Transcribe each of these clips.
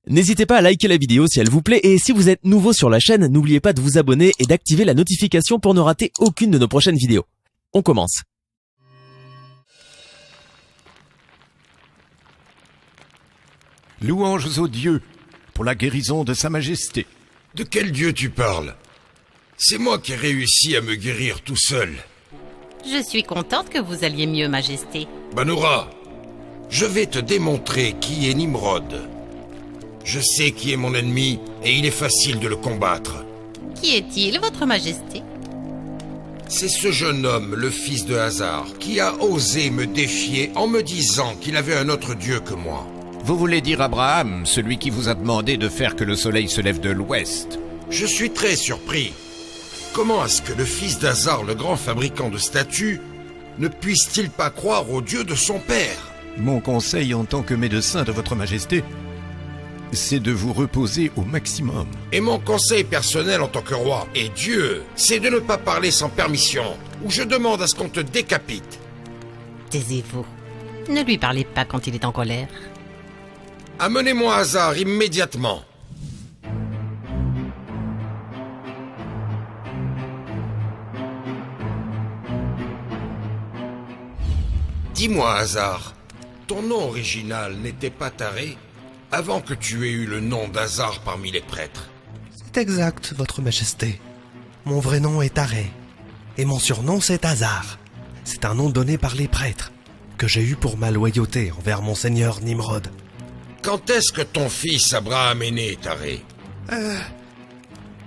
N'hésitez pas à liker la vidéo si elle vous plaît et si vous êtes nouveau sur la chaîne, n'oubliez pas de vous abonner et d'activer la notification pour ne rater aucune de nos prochaines vidéos. On commence. Louanges aux dieux pour la guérison de sa majesté. De quel dieu tu parles? C'est moi qui ai réussi à me guérir tout seul. Je suis contente que vous alliez mieux, Majesté. Banoura, je vais te démontrer qui est Nimrod. Je sais qui est mon ennemi et il est facile de le combattre. Qui est-il, votre Majesté? C'est ce jeune homme, le fils de Hazar, qui a osé me défier en me disant qu'il avait un autre dieu que moi. Vous voulez dire Abraham, celui qui vous a demandé de faire que le soleil se lève de l'ouest? Je suis très surpris. Comment est-ce que le fils d'Hazar, le grand fabricant de statues, ne puisse-t-il pas croire au dieu de son père? Mon conseil en tant que médecin de votre majesté, c'est de vous reposer au maximum. Et mon conseil personnel en tant que roi et Dieu, c'est de ne pas parler sans permission, ou je demande à ce qu'on te décapite. Taisez-vous. Ne lui parlez pas quand il est en colère. Amenez-moi Hazar immédiatement. Dis-moi, Hazar, ton nom original n'était pas Taré avant que tu aies eu le nom d'Hazar parmi les prêtres? C'est exact, votre majesté. Mon vrai nom est Taré, et mon surnom c'est Hazar. C'est un nom donné par les prêtres, que j'ai eu pour ma loyauté envers mon seigneur Nimrod. Quand est-ce que ton fils Abraham est né, Taré?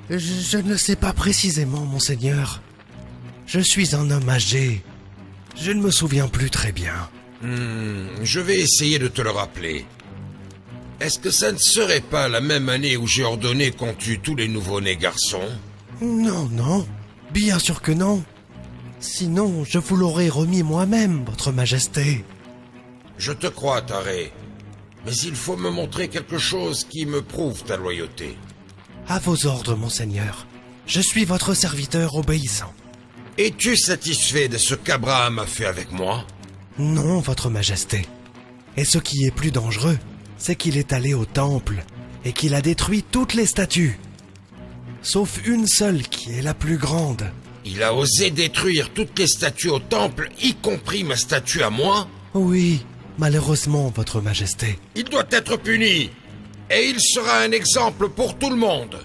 Je ne sais pas précisément, monseigneur. Je suis un homme âgé. Je ne me souviens plus très bien. Je vais essayer de te le rappeler. Est-ce que ça ne serait pas la même année où j'ai ordonné qu'on tue tous les nouveau-nés garçons? Non. Bien sûr que non. Sinon, je vous l'aurais remis moi-même, votre majesté. Je te crois, Taré. Mais il faut me montrer quelque chose qui me prouve ta loyauté. À vos ordres, monseigneur. Je suis votre serviteur obéissant. Es-tu satisfait de ce qu'Abraham a fait avec moi? Non, votre majesté. Et ce qui est plus dangereux, c'est qu'il est allé au temple et qu'il a détruit toutes les statues. Sauf une seule qui est la plus grande. Il a osé détruire toutes les statues au temple, y compris ma statue à moi? Oui, malheureusement, votre majesté. Il doit être puni, et il sera un exemple pour tout le monde.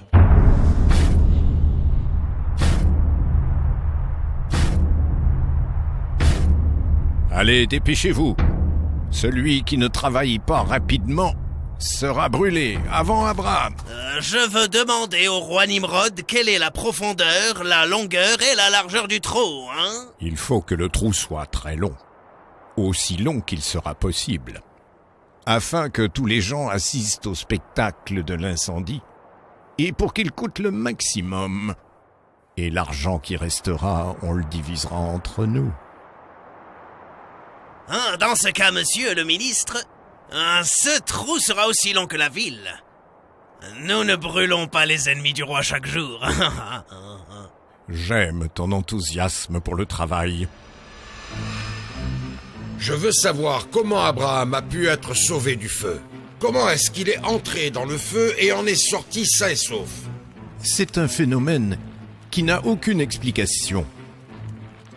Allez, dépêchez-vous. Celui qui ne travaille pas rapidement sera brûlé avant Abraham. Je veux demander au roi Nimrod quelle est la profondeur, la longueur et la largeur du trou, hein? Il faut que le trou soit très long. Aussi long qu'il sera possible. Afin que tous les gens assistent au spectacle de l'incendie. Et pour qu'il coûte le maximum. Et l'argent qui restera, on le divisera entre nous. Dans ce cas, monsieur le ministre, ce trou sera aussi long que la ville. Nous ne brûlons pas les ennemis du roi chaque jour. J'aime ton enthousiasme pour le travail. Je veux savoir comment Abraham a pu être sauvé du feu. Comment est-ce qu'il est entré dans le feu et en est sorti sain et sauf? C'est un phénomène qui n'a aucune explication.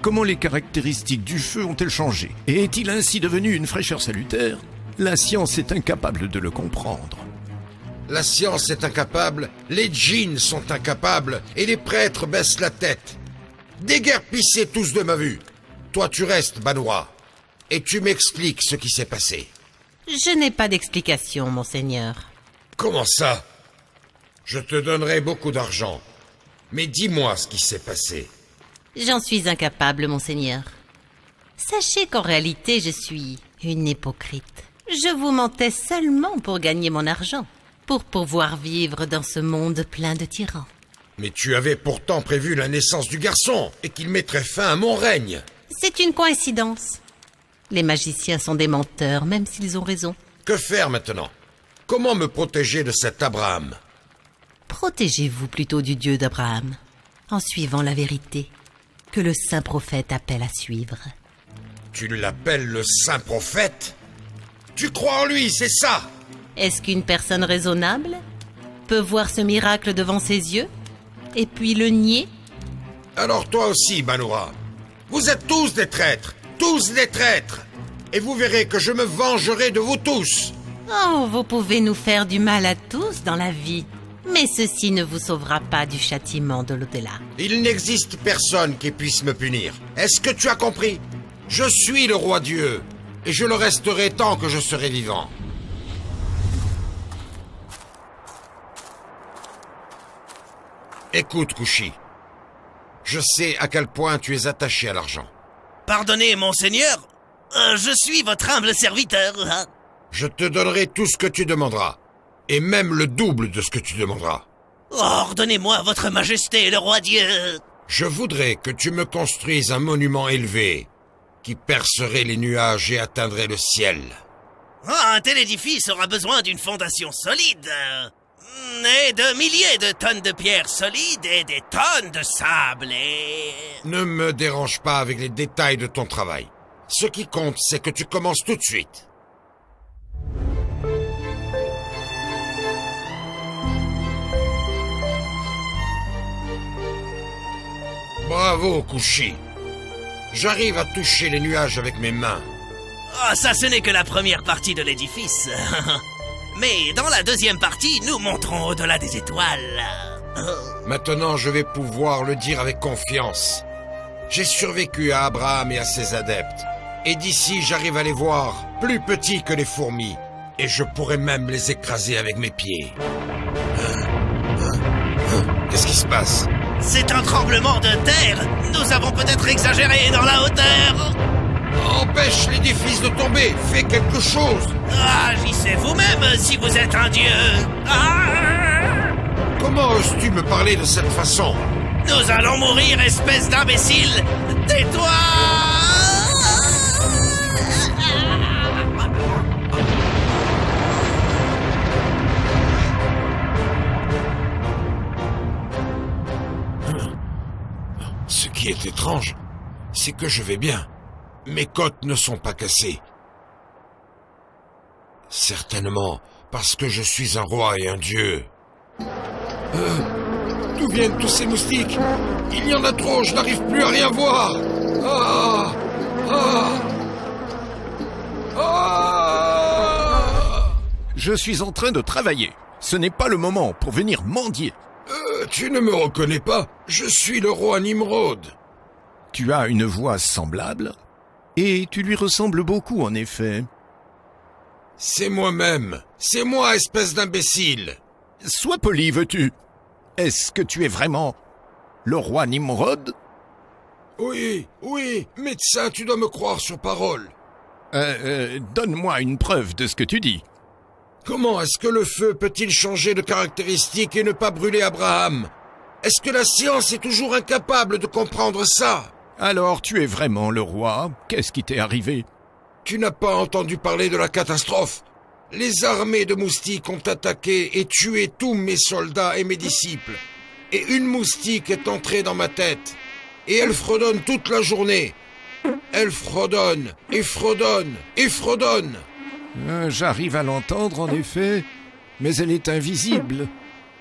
Comment les caractéristiques du feu ont-elles changé? Et est-il ainsi devenu une fraîcheur salutaire? La science est incapable de le comprendre. La science est incapable, les djinns sont incapables, et les prêtres baissent la tête. Déguerpissez tous de ma vue. Toi tu restes, Banoura, et tu m'expliques ce qui s'est passé. Je n'ai pas d'explication, monseigneur. Comment ça? Je te donnerai beaucoup d'argent, mais dis-moi ce qui s'est passé. J'en suis incapable, monseigneur. Sachez qu'en réalité, je suis une hypocrite. Je vous mentais seulement pour gagner mon argent, pour pouvoir vivre dans ce monde plein de tyrans. Mais tu avais pourtant prévu la naissance du garçon, et qu'il mettrait fin à mon règne. C'est une coïncidence. Les magiciens sont des menteurs, même s'ils ont raison. Que faire maintenant? Comment me protéger de cet Abraham? Protégez-vous plutôt du Dieu d'Abraham, en suivant la vérité que le saint prophète appelle à suivre. Tu l'appelles le saint prophète? Tu crois en lui, c'est ça? Est-ce qu'une personne raisonnable peut voir ce miracle devant ses yeux et puis le nier? Alors toi aussi, Banoura. Vous êtes tous des traîtres, et vous verrez que je me vengerai de vous tous. Oh, vous pouvez nous faire du mal à tous dans la vie, mais ceci ne vous sauvera pas du châtiment de l'au-delà. Il n'existe personne qui puisse me punir. Est-ce que tu as compris? Je suis le roi Dieu, et je le resterai tant que je serai vivant. Écoute, Kushi. Je sais à quel point tu es attaché à l'argent. Pardonnez, monseigneur. Je suis votre humble serviteur. Je te donnerai tout ce que tu demanderas, et même le double de ce que tu demanderas. Ordonnez-moi, votre majesté, le roi Dieu. Je voudrais que tu me construises un monument élevé, qui percerait les nuages et atteindrait le ciel. Un tel édifice aura besoin d'une fondation solide, et de milliers de tonnes de pierres solides et des tonnes de sable et... Ne me dérange pas avec les détails de ton travail. Ce qui compte, c'est que tu commences tout de suite. Bravo, Kushi. J'arrive à toucher les nuages avec mes mains. Ah, ça, ce n'est que la première partie de l'édifice. Mais dans la deuxième partie, nous monterons au-delà des étoiles. Maintenant, je vais pouvoir le dire avec confiance. J'ai survécu à Abraham et à ses adeptes. Et d'ici, j'arrive à les voir plus petits que les fourmis. Et je pourrais même les écraser avec mes pieds. Qu'est-ce qui se passe? C'est un tremblement de terre. Nous avons peut-être exagéré dans la hauteur. Empêche l'édifice de tomber. Fais quelque chose. Agissez vous-même si vous êtes un dieu. Comment oses-tu me parler de cette façon? Nous allons mourir, espèce d'imbécile. Tais-toi. Ce qui est étrange, c'est que je vais bien. Mes côtes ne sont pas cassées. Certainement parce que je suis un roi et un dieu. D'où viennent tous ces moustiques? Il y en a trop, je n'arrive plus à rien voir. Je suis en train de travailler. Ce n'est pas le moment pour venir mendier. Tu ne me reconnais pas? Je suis le roi Nimrod. Tu as une voix semblable, et tu lui ressembles beaucoup en effet. C'est moi-même. C'est moi, espèce d'imbécile. Sois poli, veux-tu? Est-ce que tu es vraiment le roi Nimrod? Oui, médecin, tu dois me croire sur parole. Donne-moi une preuve de ce que tu dis. Comment est-ce que le feu peut-il changer de caractéristiques et ne pas brûler Abraham? Est-ce que la science est toujours incapable de comprendre ça? Alors tu es vraiment le roi? Qu'est-ce qui t'est arrivé? Tu n'as pas entendu parler de la catastrophe? Les armées de moustiques ont attaqué et tué tous mes soldats et mes disciples. Et une moustique est entrée dans ma tête. Et elle fredonne toute la journée. Elle fredonne et fredonne et fredonne. J'arrive à l'entendre en effet, mais elle est invisible.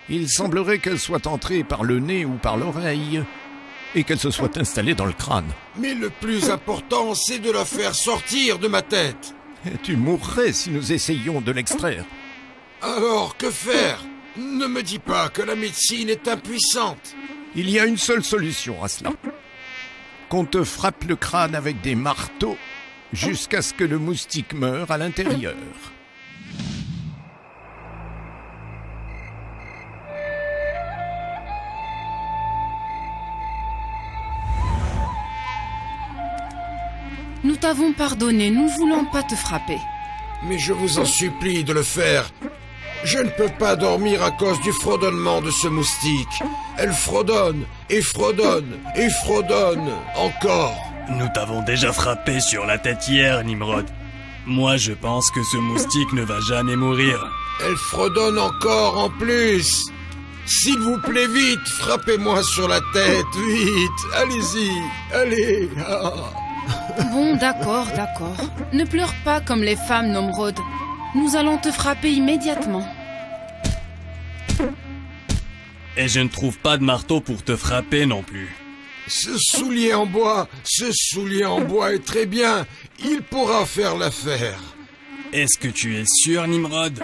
Il semblerait qu'elle soit entrée par le nez ou par l'oreille, et qu'elle se soit installée dans le crâne. Mais le plus important, c'est de la faire sortir de ma tête. Tu mourrais si nous essayions de l'extraire. Alors, que faire? Ne me dis pas que la médecine est impuissante. Il y a une seule solution à cela. Qu'on te frappe le crâne avec des marteaux jusqu'à ce que le moustique meure à l'intérieur. Nous t'avons pardonné, nous ne voulons pas te frapper. Mais je vous en supplie de le faire. Je ne peux pas dormir à cause du fredonnement de ce moustique. Elle fredonne, et fredonne, et fredonne, encore. Nous t'avons déjà frappé sur la tête hier, Nimrod. Moi, je pense que ce moustique ne va jamais mourir. Elle fredonne encore en plus. S'il vous plaît, vite, frappez-moi sur la tête, vite. Allez-y, allez. Bon, d'accord. Ne pleure pas comme les femmes, Nimrod. Nous allons te frapper immédiatement. Et je ne trouve pas de marteau pour te frapper non plus. Ce soulier en bois est très bien. Il pourra faire l'affaire. Est-ce que tu es sûr, Nimrod?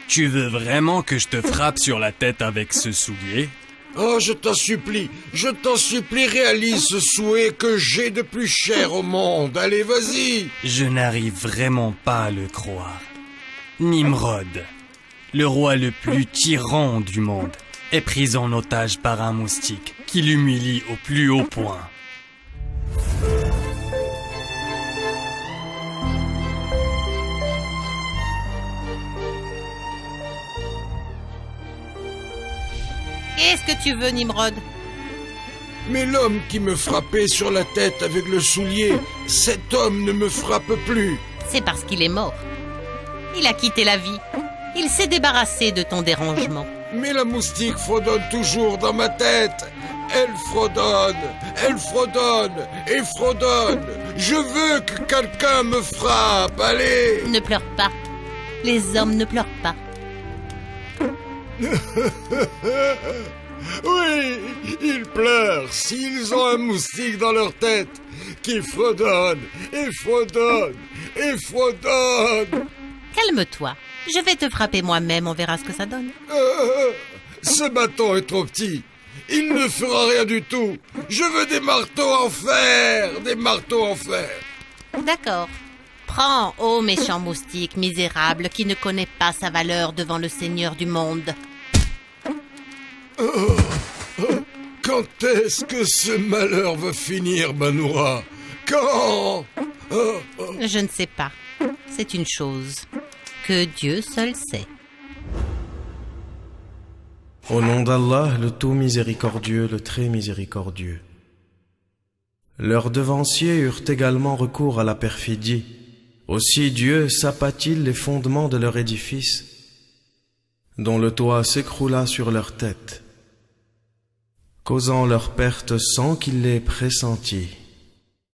Tu veux vraiment que je te frappe sur la tête avec ce soulier? Oh, je t'en supplie, réalise ce souhait que j'ai de plus cher au monde. Allez, vas-y. Je n'arrive vraiment pas à le croire. Nimrod, le roi le plus tyran du monde, est pris en otage par un moustique qui l'humilie au plus haut point. Qu'est-ce que tu veux, Nimrod? Mais l'homme qui me frappait sur la tête avec le soulier, cet homme ne me frappe plus. C'est parce qu'il est mort. Il a quitté la vie. Il s'est débarrassé de ton dérangement. Mais la moustique fredonne toujours dans ma tête. Elle fredonne et fredonne. Je veux que quelqu'un me frappe, allez. Ne pleure pas. Les hommes ne pleurent pas. Oui, ils pleurent s'ils ont un moustique dans leur tête qui fredonne et fredonne et fredonne. Calme-toi. Je vais te frapper moi-même, on verra ce que ça donne. Ce bâton est trop petit. Il ne fera rien du tout. Je veux des marteaux en fer, D'accord. Prends, ô méchant moustique misérable qui ne connaît pas sa valeur devant le Seigneur du monde. Quand est-ce que ce malheur va finir, Banoura? Quand? Je ne sais pas. C'est une chose que Dieu seul sait. Au nom d'Allah, le tout miséricordieux, le très miséricordieux. Leurs devanciers eurent également recours à la perfidie. Aussi Dieu sapa-t-il les fondements de leur édifice, dont le toit s'écroula sur leur tête, causant leur perte sans qu'ils l'aient pressenti.